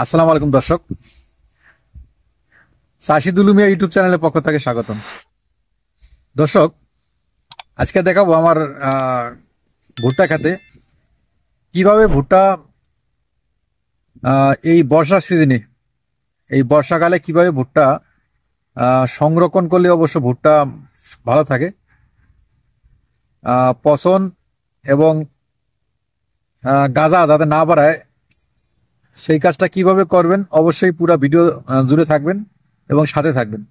আসসালামু আলাইকুম দর্শক, সাশিদুল মিয়া ইউটিউব চ্যানেলের পক্ষ থেকে স্বাগতম। দর্শক, আজকে দেখাবো আমার ভুট্টা খেতে কিভাবে ভুট্টা এই বর্ষার সিজনে, এই বর্ষাকালে কিভাবে ভুট্টা সংরক্ষণ করলে অবশ্য ভুট্টা ভালো থাকে, পচন এবং গাজা যাতে না বাড়ায় সেই কাজটা কিভাবে করবেন অবশ্যই পুরো ভিডিও জুড়ে থাকবেন এবং সাথে থাকবেন।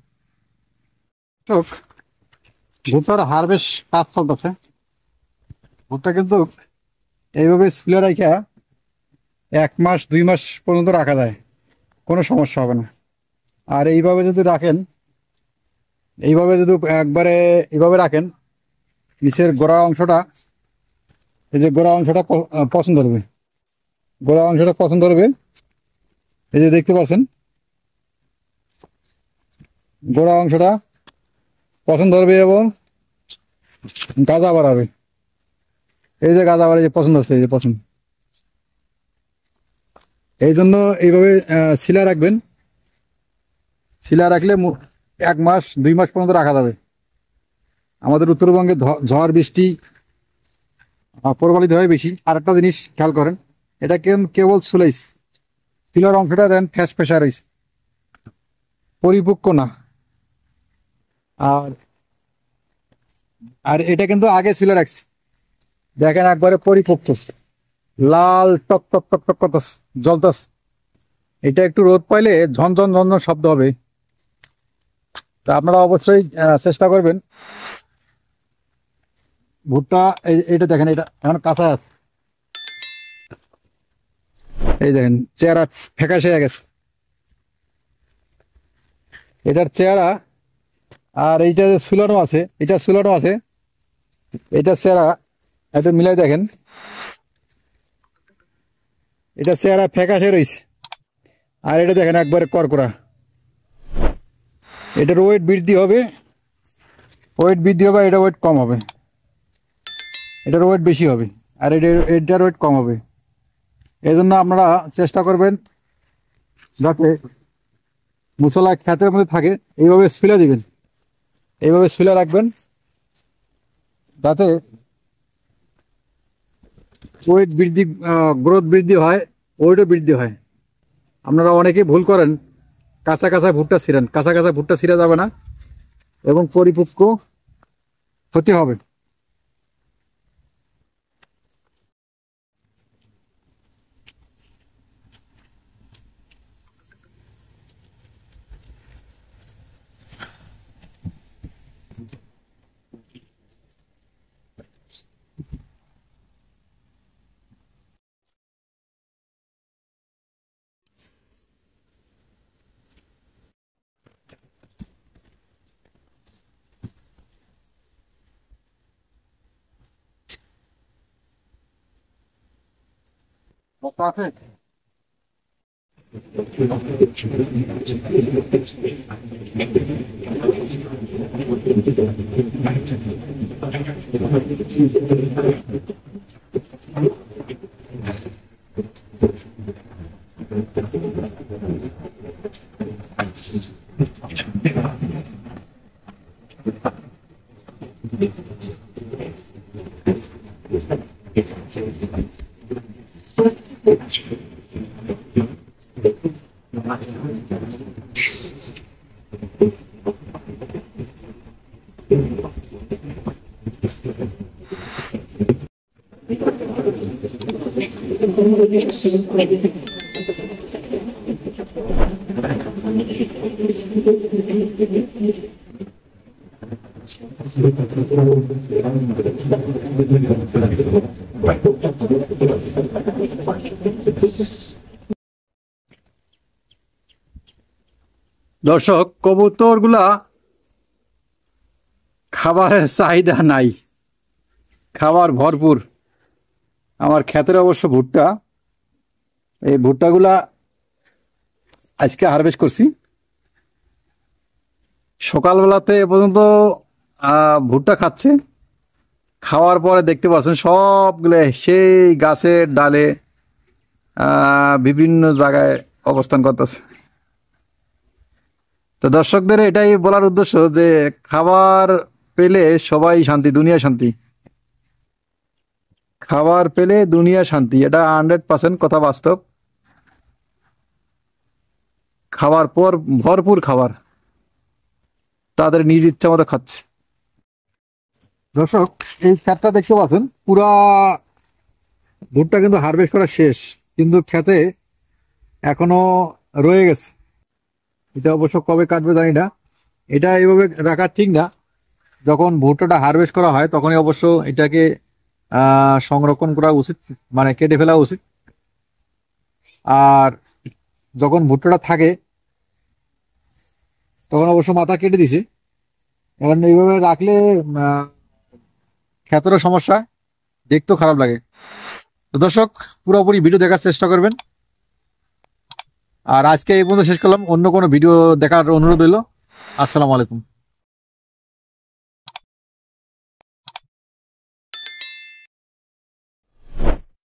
ভুট্টার হারভেস্ট কাজ চলতেছে। ভুট্টা কিন্তু এইভাবে ফুলে রাখা 1 মাস 2 মাস পর্যন্ত রাখা যায়, কোনো সমস্যা হবে না। আর এইভাবে যদি রাখেন, এইভাবে যদি একবারে এইভাবে রাখেন, নিচের গোড়া অংশটা, এই যে গোড়া অংশটা পছন্দ করবে, গোড়া অংশটা পছন্দ করবে। এই যে দেখতে পাচ্ছেন গোড়া অংশটা পছন্দ করবে এবং গাঁদা বাড়াবে। এই যে গাঁদা বাড়ে যে পছন্দ আছে, এই যে পছন্দ, এই জন্য এইভাবে শিলা রাখবেন। শিলা রাখলে 1 মাস 2 মাস পর্যন্ত রাখা যাবে। আমাদের উত্তরবঙ্গে ঝড় বৃষ্টি প্রবালিত হয় বেশি। আর একটা জিনিস খেয়াল করেন, এটা কেবল সুলাইস, শিলার অংশটা দেন ফ্যাস ফেসা রয়েছে, পরিপক্ক না। আর আর এটা কিন্তু আগে শিলা রাখছি, দেখেন একবারে পরিপক্ক, লাল টক টক টক টক করতেস, জ্বলতাস। এটা একটু রোদ পাইলে ঝনঝন ঝনঝন শব্দ হবে। তা আপনারা অবশ্যই চেষ্টা করবেন। ভুট্টা এইটা দেখেন, এটা এখন কাঁচা আছে, এই দেখেন চেহারা ফ্যাকাশে হয়ে গেছে এটার চেহারা। আর এইটা যে সুলানো আছে, এটা সুলানো আছে, এটা চেহারা এটা মিলাই দেখেন, এটা চেহারা ফ্যাকাশে রয়েছে। আর এটা দেখেন একবারে করকরা। এটার ওয়েট বৃদ্ধি হবে, এটা ওয়েট কম হবে। এটার ওয়েট বেশি হবে আর এটার ওয়েট কম হবে। এই জন্য আপনারা চেষ্টা করবেন যাতে মুসলা ক্ষেতের মধ্যে থাকে, এইভাবে স্পিলা দিবেন, এইভাবে স্পিলা রাখবেন যাতে ওয়েট বৃদ্ধি, গ্রোথ বৃদ্ধি হয়, ওয়েটও বৃদ্ধি হয়। আপনারা অনেকে ভুল করেন, কাঁচা কাঁচা ভুট্টা ছিঁড়েন। কাঁচা কাঁচা ভুট্টা ছিঁড়া যাবে না এবং পরিপক্ক হতে হবে। আছে দর্শক, কবুতরগুলা খাবারের চাহিদা নাই, খাবার ভরপুর। আমার ক্ষেতের অবশ্য ভুট্টা, এই ভুট্টাগুলা আজকে হারভেস্ট করছি। সকালবেলাতে এ পর্যন্ত ভুট্টা খাচ্ছে। খাওয়ার পরে দেখতে পাচ্ছেন সবগুলো সেই গাছের ডালে বিভিন্ন জায়গায় অবস্থান করতেছে। তো দর্শকদের এটাই বলার উদ্দেশ্য যে খাবার পেলে সবাই শান্তি, দুনিয়া শান্তি। খাবার পেলে দুনিয়া শান্তি, এটা 100% কথা বাস্তব। খাবার পর ভরপুর খাবার, তাদের নিজ ইচ্ছা মতো খাচ্ছে। দর্শক, এই ক্ষেতটা দেখতে পাচ্ছেন, পুরা ভুট্টা কিন্তু হারভেস্ট করা শেষ, কিন্তু ক্ষেতে এখনো রয়ে গেছে। এটা অবশ্য কবে কাটবে জানি না, এটা এইভাবে রাখা ঠিক না। যখন ভুট্টাটা হারভেস্ট করা হয় তখনই অবশ্য এটাকে সংরক্ষণ করা উচিত, মানে কেটে ফেলা উচিত। আর যখন ভুট্টাটা থাকে তখন অবশ্য মাথা কেটে দিছে। এখন এইভাবে রাখলে ক্ষেতেরও সমস্যা, দেখতেও খারাপ লাগে। তো দর্শক, পুরোপুরি ভিডিও দেখার চেষ্টা করবেন। আর আজকে এই পর্যন্ত শেষ করলাম, অন্য কোনো ভিডিও দেখার অনুরোধ রইল। আসসালামু আলাইকুম।